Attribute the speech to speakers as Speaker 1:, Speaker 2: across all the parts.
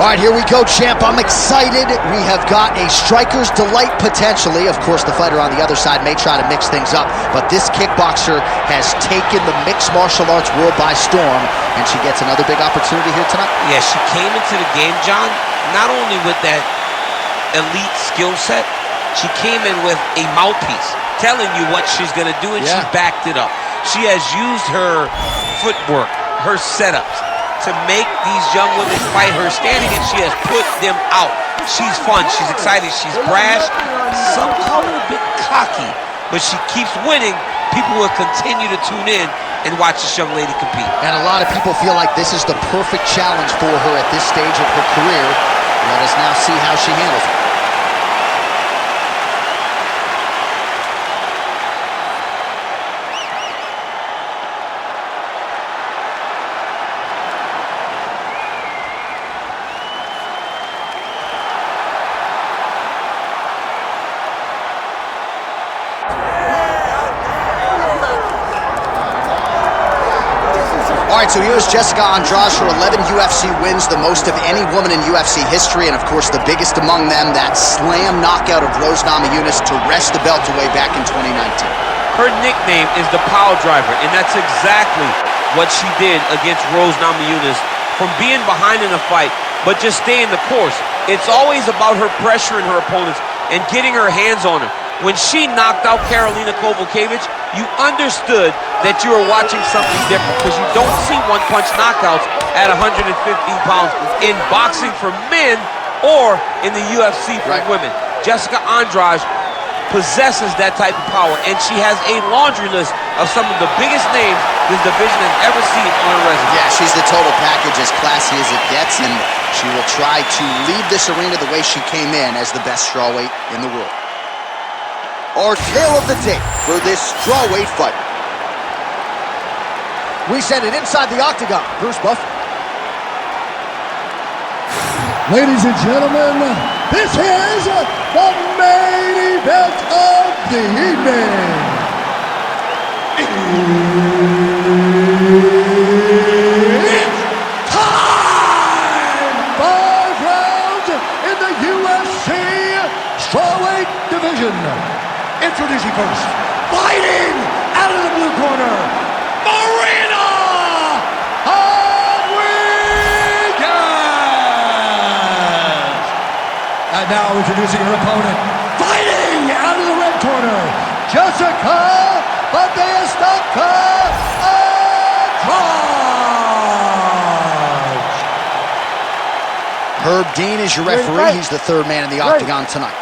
Speaker 1: All right, here we go, champ. I'm excited. We have got a striker's delight, potentially. Of course, the fighter on the other side may try to mix things up, but this kickboxer has taken the mixed martial arts world by storm, and she gets another big opportunity here tonight.
Speaker 2: Yeah, she came into the game, John, not only with that elite skill set, she came in with a mouthpiece telling you what she's going to do, and she backed it up. She has used her footwork, her setups, to make these young women fight her standing, and she has put them out. She's fun, she's excited, she's brash, some call her a bit cocky, but she keeps winning. People will continue to tune in and watch this young lady compete.
Speaker 1: And a lot of people feel like this is the perfect challenge for her at this stage of her career. Let us now see how she handles it. All right, so here's Jessica Andrade. Her 11 UFC wins, the most of any woman in UFC history, and of course the biggest among them, that slam knockout of Rose Namajunas to wrest the belt away back in 2019.
Speaker 2: Her nickname is the Power Driver, and that's exactly what she did against Rose Namajunas, from being behind in a fight, but just staying the course. It's always about her pressuring her opponents and getting her hands on her. When she knocked out Karolina Kowalkiewicz, you understood that you were watching something different, because you don't see one-punch knockouts at 115 pounds in boxing for men or in the UFC for women. Jessica Andrade possesses that type of power, and she has a laundry list of some of the biggest names this division has ever seen on her resume.
Speaker 1: Yeah, she's the total package, as classy as it gets, and she will try to leave this arena the way she came in, as the best strawweight in the world. Our tale of the tape for this strawweight fight. We send it inside the octagon. Bruce Buff.
Speaker 3: Ladies and gentlemen, this is the main event of the evening. It's time! 5 rounds in the UFC strawweight division. Introducing first, fighting out of the blue corner, Marina! And now introducing her opponent, fighting out of the red corner, Jessica Andrade!
Speaker 1: Herb Dean is your referee. He's the third man in the octagon tonight.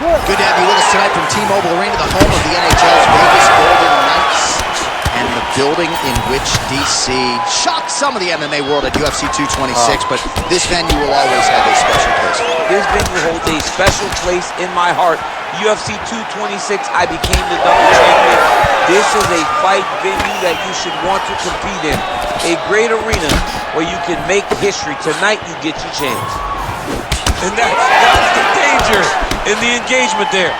Speaker 1: Good to have you with us tonight from T-Mobile Arena, the home of the NHL's Vegas Golden Knights, and the building in which DC shocked some of the MMA world at UFC 226, but this venue will always have a special place.
Speaker 2: This venue holds a special place in my heart. UFC 226, I became the double champion. This is a fight venue that you should want to compete in. A great arena where you can make history. Tonight, you get your chance. And that's the danger in the engagement there.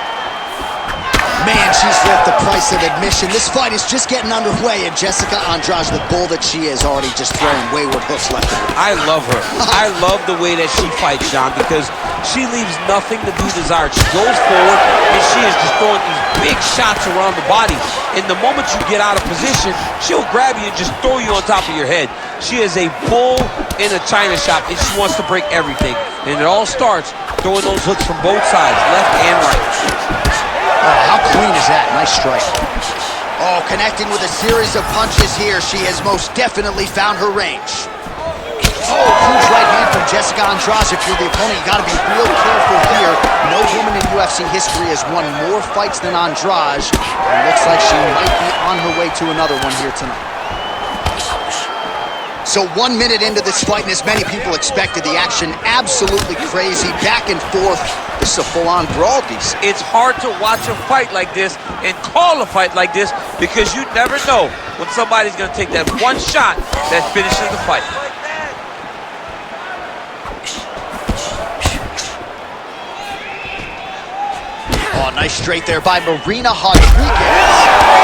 Speaker 1: Man, she's worth the price of admission. This fight is just getting underway, and Jessica Andrade, the bull that she is, already just throwing wayward hooks left and right.
Speaker 2: I love her. I love the way that she fights, John, because she leaves nothing to be desired. She goes forward, and she is just throwing these big shots around the body. And the moment you get out of position, she'll grab you and just throw you on top of your head. She is a bull in a china shop, and she wants to break everything. And it all starts throwing those hooks from both sides, left and right.
Speaker 1: Oh, how clean is that? Nice strike. Oh, connecting with a series of punches here. She has most definitely found her range. Oh, huge right hand from Jessica Andrade. If you're the opponent, you got to be real careful here. No woman in UFC history has won more fights than Andrade. It looks like she might be on her way to another one here tonight. So 1 minute into this fight, and as many people expected, the action absolutely crazy, back and forth. This is a full-on brawl, DC.
Speaker 2: It's hard to watch a fight like this and call a fight like this, because you never know when somebody's going to take that one shot that finishes the fight.
Speaker 1: Oh, nice straight there by Marina Rodriguez.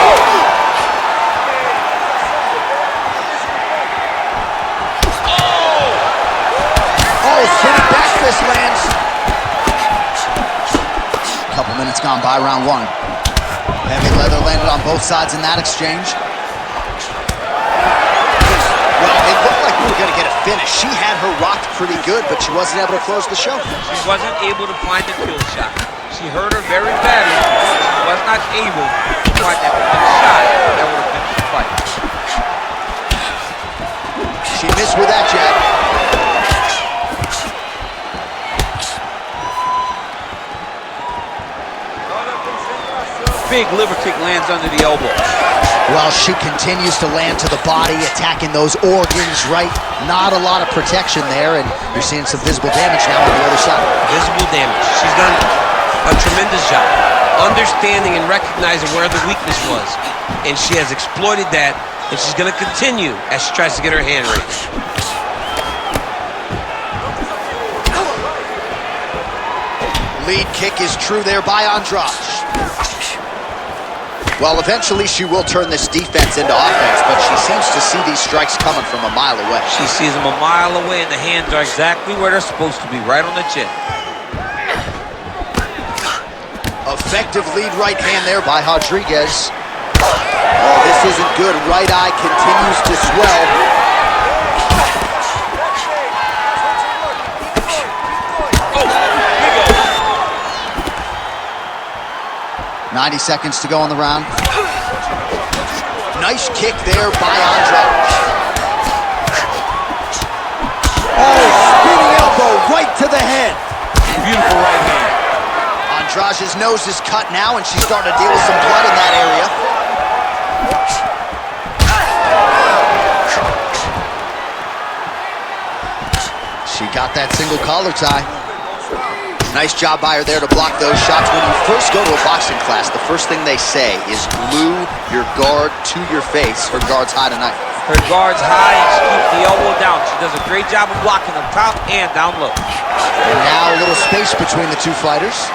Speaker 1: Oh, sent it fist lands. A couple minutes gone by round one. Heavy leather landed on both sides in that exchange. Well, it looked like we were going to get a finish. She had her rocked pretty good, but she wasn't able to close the show.
Speaker 2: She wasn't able to find the kill shot. She hurt her very badly. She was not able to find that shot that would have finished the fight.
Speaker 1: She missed with that jab.
Speaker 2: Big liver kick lands under the elbow.
Speaker 1: Well, she continues to land to the body, attacking those organs, right? Not a lot of protection there, and you're seeing some visible damage now on the other side.
Speaker 2: Visible damage. She's done a tremendous job understanding and recognizing where the weakness was, and she has exploited that, and she's going to continue as she tries to get her hand raised.
Speaker 1: Lead kick is true there by Andrade. Well, eventually she will turn this defense into offense, but she seems to see these strikes coming from a mile away.
Speaker 2: She sees them a mile away, and the hands are exactly where they're supposed to be, right on the chin.
Speaker 1: Effective lead right hand there by Rodriguez. Oh, this isn't good. Right eye continues to swell. 90 seconds to go in the round. Nice kick there by Andrade. Oh, spinning elbow right to the head.
Speaker 2: Beautiful right hand.
Speaker 1: Andrade's nose is cut now, and she's starting to deal with some blood in that area. She got that single collar tie. Nice job by her there to block those shots. When you first go to a boxing class, the first thing they say is glue your guard to your face. Her guard's high tonight.
Speaker 2: Her guard's high, and she keeps the elbow down. She does a great job of blocking up top and down low.
Speaker 1: And now a little space between the two fighters.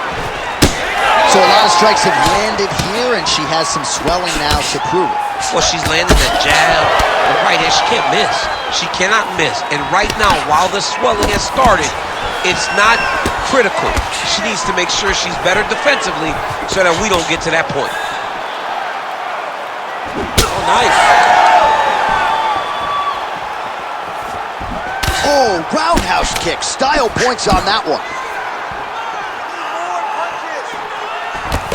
Speaker 1: So a lot of strikes have landed here, and she has some swelling now to prove it.
Speaker 2: Well, she's landing the jab, the right hand. She can't miss. She cannot miss. And right now, while the swelling has started, it's not critical. She needs to make sure she's better defensively so that we don't get to that point. Oh, nice.
Speaker 1: Oh, roundhouse kick. Style points on that one.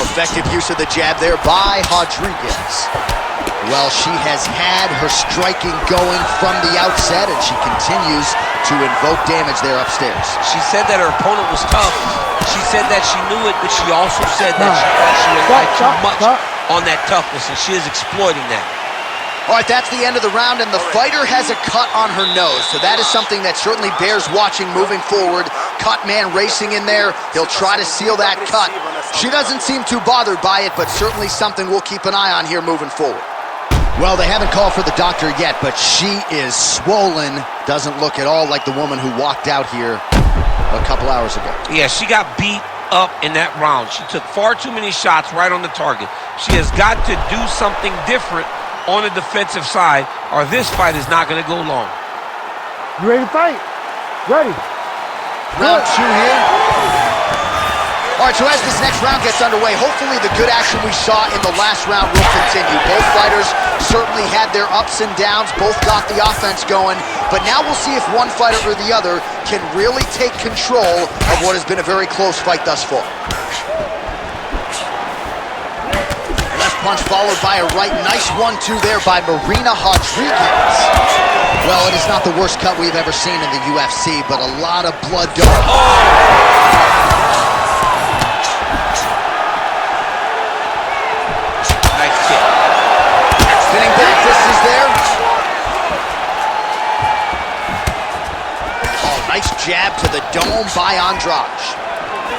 Speaker 1: Effective use of the jab there by Rodriguez. Well, she has had her striking going from the outset, and she continues to invoke damage there upstairs.
Speaker 2: She said that her opponent was tough. She said that she knew it, but she also said that she thought she relied too much on that toughness, and she is exploiting that.
Speaker 1: All right, that's the end of the round, and the fighter has a cut on her nose, so that is something that certainly bears watching moving forward. Cut man racing in there. He'll try to seal that cut. She doesn't seem too bothered by it, but certainly something we'll keep an eye on here moving forward. Well, they haven't called for the doctor yet, but she is swollen. Doesn't look at all like the woman who walked out here a couple hours ago.
Speaker 2: Yeah, she got beat up in that round. She took far too many shots right on the target. She has got to do something different on the defensive side, or this fight is not going to go long.
Speaker 4: You ready to fight? Ready.
Speaker 1: Round two here. All right, so as this next round gets underway, hopefully the good action we saw in the last round will continue. Both fighters certainly had their ups and downs. Both got the offense going. But now we'll see if one fighter or the other can really take control of what has been a very close fight thus far. Left punch followed by a right. Nice 1-2 there by Marina Rodriguez. Well, it is not the worst cut we've ever seen in the UFC, but a lot of blood going. Spinning back fist is there. Oh, nice jab to the dome by Andrade.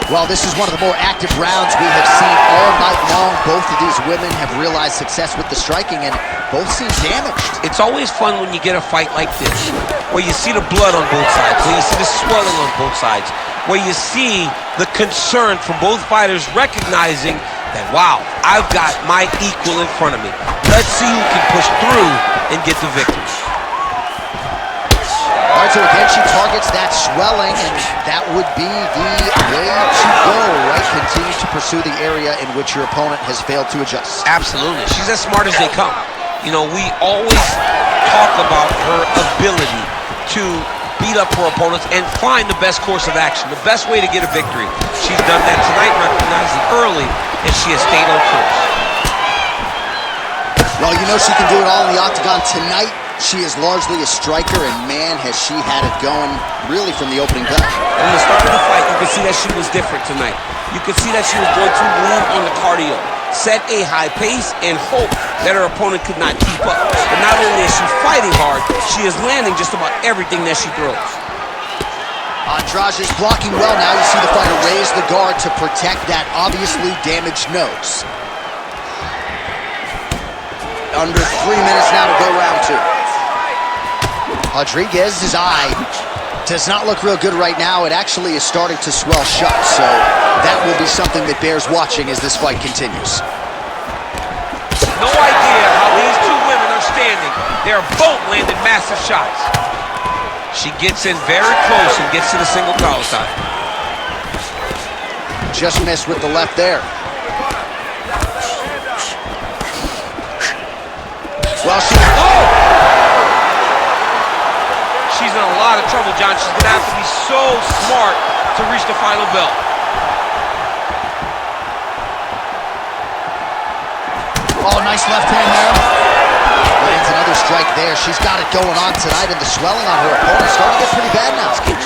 Speaker 1: Well, this is one of the more active rounds we have seen all night long. Both of these women have realized success with the striking, and both seem damaged.
Speaker 2: It's always fun when you get a fight like this, where you see the blood on both sides, where you see the swelling on both sides, where you see the concern from both fighters recognizing that, wow, I've got my equal in front of me. Let's see who can push through and get the victory.
Speaker 1: All right, so again, she she targets that swelling, and that would be the way to go, right? Continue to pursue the area in which your opponent has failed to adjust.
Speaker 2: Absolutely. She's as smart as they come. You know, we always talk about her ability to beat up her opponents and find the best course of action, the best way to get a victory. She's done that tonight, recognizing early, and she has stayed on course.
Speaker 1: Well, you know she can do it all in the octagon. Tonight, she is largely a striker, and man, has she had it going really from the opening bell.
Speaker 2: From the start of the fight, you could see that she was different tonight. You could see that she was going to lean on the cardio, set a high pace, and hope that her opponent could not keep up. But not only is she fighting hard, she is landing just about everything that she throws.
Speaker 1: Andrade is blocking well now. You see the fighter raise the guard to protect that obviously damaged nose. Under 3 minutes now to go round two. Rodriguez's eye does not look real good right now. It actually is starting to swell shut, so that will be something that bears watching as this fight continues.
Speaker 2: No idea how these two women are standing. They're both landing massive shots. She gets in very close and gets to the single collar side.
Speaker 1: Just missed with the left there. Well,
Speaker 2: she's in a lot of trouble, John. She's going to have to be so smart to reach the final bell.
Speaker 1: Oh, nice left hand there. Lands another strike there. She's got it going on tonight, and the swelling on her opponent starting to get pretty bad now.
Speaker 2: It's getting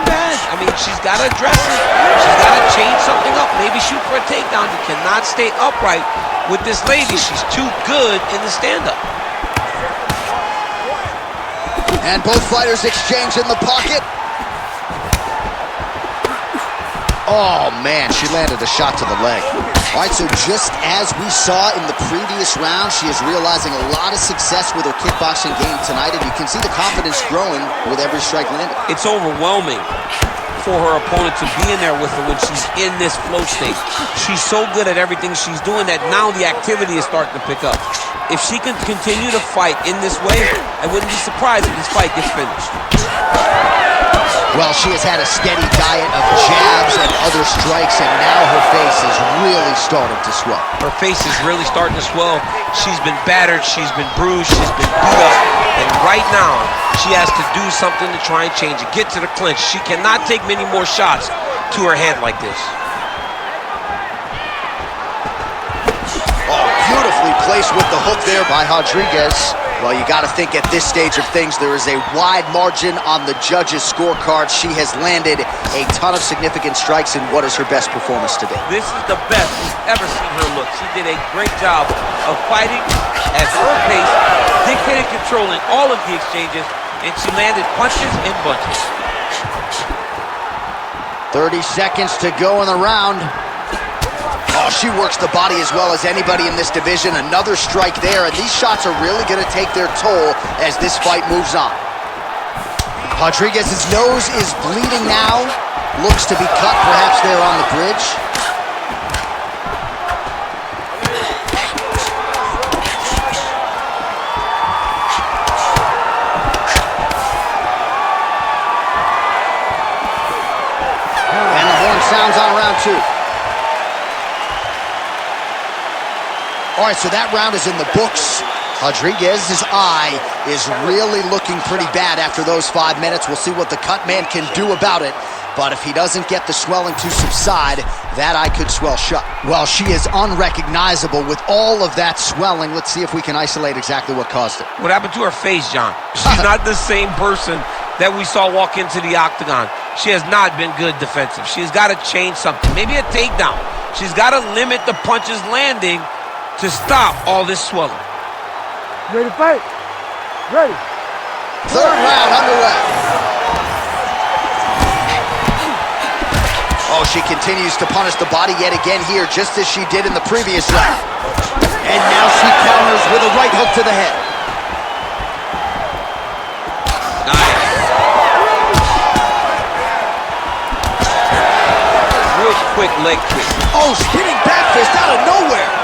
Speaker 2: bad. I mean, she's got to address it. She's got to change something up. Maybe shoot for a takedown. You cannot stay upright with this lady. She's too good in the stand-up.
Speaker 1: And both fighters exchange in the pocket. Oh, man, she landed a shot to the leg. All right, so just as we saw in the previous round, she is realizing a lot of success with her kickboxing game tonight, and you can see the confidence growing with every strike landed.
Speaker 2: It's overwhelming for her opponent to be in there with her when she's in this flow state. She's so good at everything she's doing that now the activity is starting to pick up. If she can continue to fight in this way, I wouldn't be surprised if this fight gets finished.
Speaker 1: Well, she has had a steady diet of jabs and other strikes, and now her face is really starting to swell.
Speaker 2: Her face is really starting to swell. She's been battered, she's been bruised, she's been beat up, and right now, she has to do something to try and change it, get to the clinch. She cannot take many more shots to her head like this.
Speaker 1: Oh, beautifully placed with the hook there by Rodriguez. Well, you got to think at this stage of things, there is a wide margin on the judges' scorecard. She has landed a ton of significant strikes in what is her best performance today.
Speaker 2: This is the best we've ever seen her look. She did a great job of fighting at her pace, dictating, controlling all of the exchanges, and she landed punches and bunches.
Speaker 1: 30 seconds to go in the round. Oh, she works the body as well as anybody in this division. Another strike there, and these shots are really going to take their toll as this fight moves on. Rodriguez's nose is bleeding now. Looks to be cut, perhaps there on the bridge. And the horn sounds on round two. All right, so that round is in the books. Rodriguez's eye is really looking pretty bad after those 5 minutes. We'll see what the cut man can do about it. But if he doesn't get the swelling to subside, that eye could swell shut. Well, she is unrecognizable with all of that swelling. Let's see if we can isolate exactly what caused it.
Speaker 2: What happened to her face, John? She's not the same person that we saw walk into the octagon. She has not been good defensive. She's got to change something. Maybe a takedown. She's got to limit the punches landing to stop all this swelling.
Speaker 4: Ready to fight? Ready.
Speaker 1: Third round underway. Oh, she continues to punish the body yet again here, just as she did in the previous round. And now she counters with a right hook to the head.
Speaker 2: Nice. Real quick leg kick.
Speaker 1: Oh, spinning back fist out of nowhere.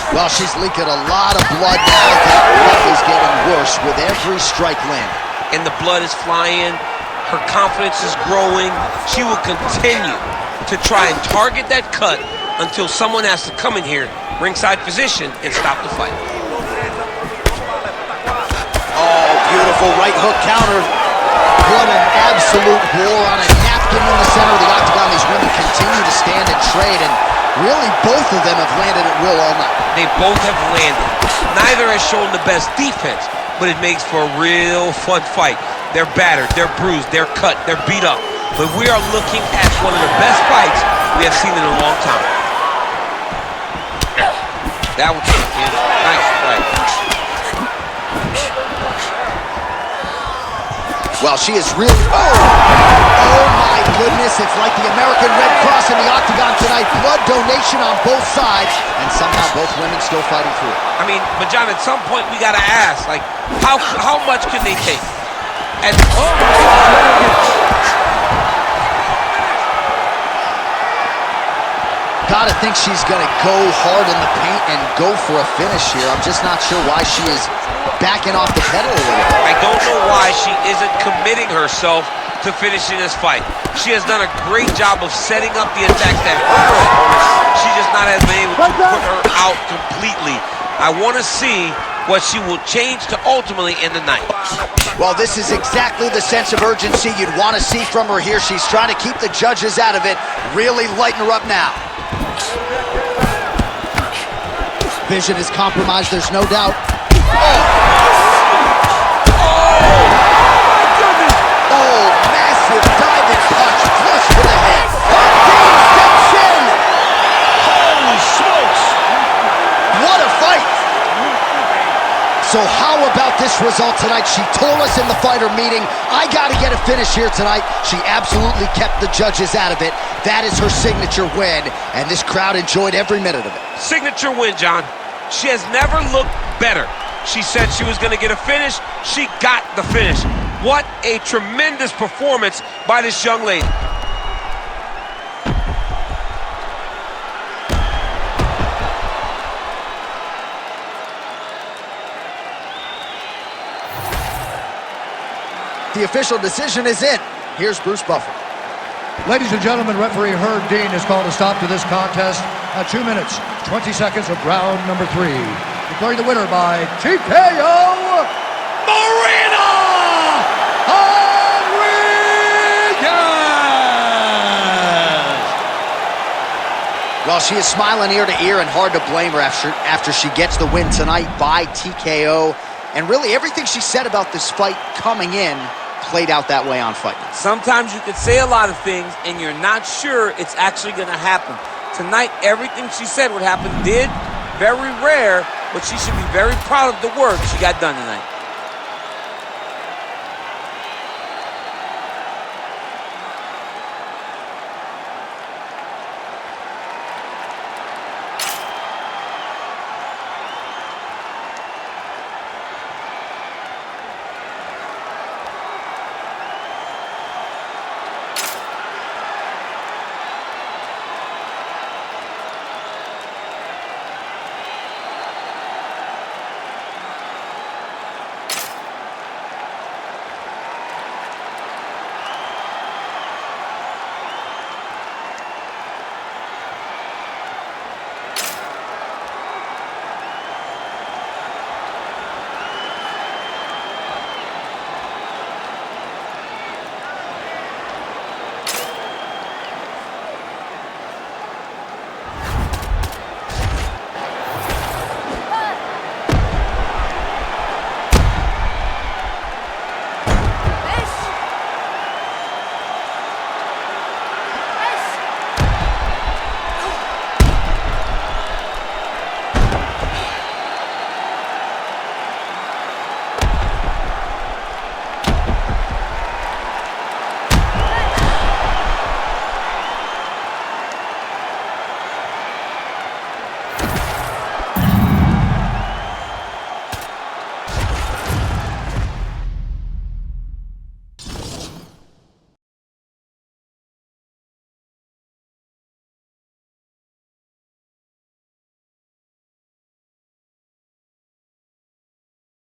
Speaker 1: Well, she's leaking a lot of blood now. That fight is getting worse punch with every strike landed.
Speaker 2: And the blood is flying. Her confidence is growing. She will continue to try and target that cut until someone has to come in here, ringside position, and stop the fight.
Speaker 1: Oh, beautiful right hook counter. What an absolute war on a napkin in the center of the octagon. These women continue to stand and trade, and really both of them have landed at will all night.
Speaker 2: They both have landed. Neither has shown the best defense, but it makes for a real fun fight. They're battered, they're bruised, they're cut, they're beat up. But we are looking at one of the best fights we have seen in a long time. That was nice fight.
Speaker 1: Well, she is really... Oh my goodness, it's like the American Red Cross in the octagon tonight. Blood donation on both sides, and somehow both women still fighting through it.
Speaker 2: I mean, but John, at some point we gotta ask, like, how much can they take? And
Speaker 1: gotta think she's gonna go hard in the paint and go for a finish here. I'm just not sure why she is backing off the pedal a little bit.
Speaker 2: I don't know why she isn't committing herself to finishing this fight. She has done a great job of setting up the attacks that hurt her opponents. She just not has been able to put her out completely. I want to see what she will change to ultimately end the night.
Speaker 1: Well, this is exactly the sense of urgency you'd want to see from her here. She's trying to keep the judges out of it, really lighten her up now. Vision is compromised, there's no doubt. Oh, massive diving punch, flush to the head. Andrade steps in. Holy smokes. What a fight. So how about this result tonight? She told us in the fighter meeting, I got to get a finish here tonight. She absolutely kept the judges out of it. That is her signature win, and this crowd enjoyed every minute of it.
Speaker 2: Signature win, John. She has never looked better. She said she was going to get a finish. She got the finish. What a tremendous performance by this young lady.
Speaker 1: The official decision is in. Here's Bruce Buffer.
Speaker 3: Ladies and gentlemen, referee Herb Dean has called a stop to this contest at 2 minutes, 20 seconds of round number 3. Declaring the winner by TKO, Marina!
Speaker 1: Well, she is smiling ear to ear, and hard to blame her after she gets the win tonight by TKO. And really, everything she said about this fight coming in played out that way on Fight Night.
Speaker 2: Sometimes you could say a lot of things and you're not sure it's actually going to happen. Tonight, everything she said would happen did. Very rare, but she should be very proud of the work she got done tonight.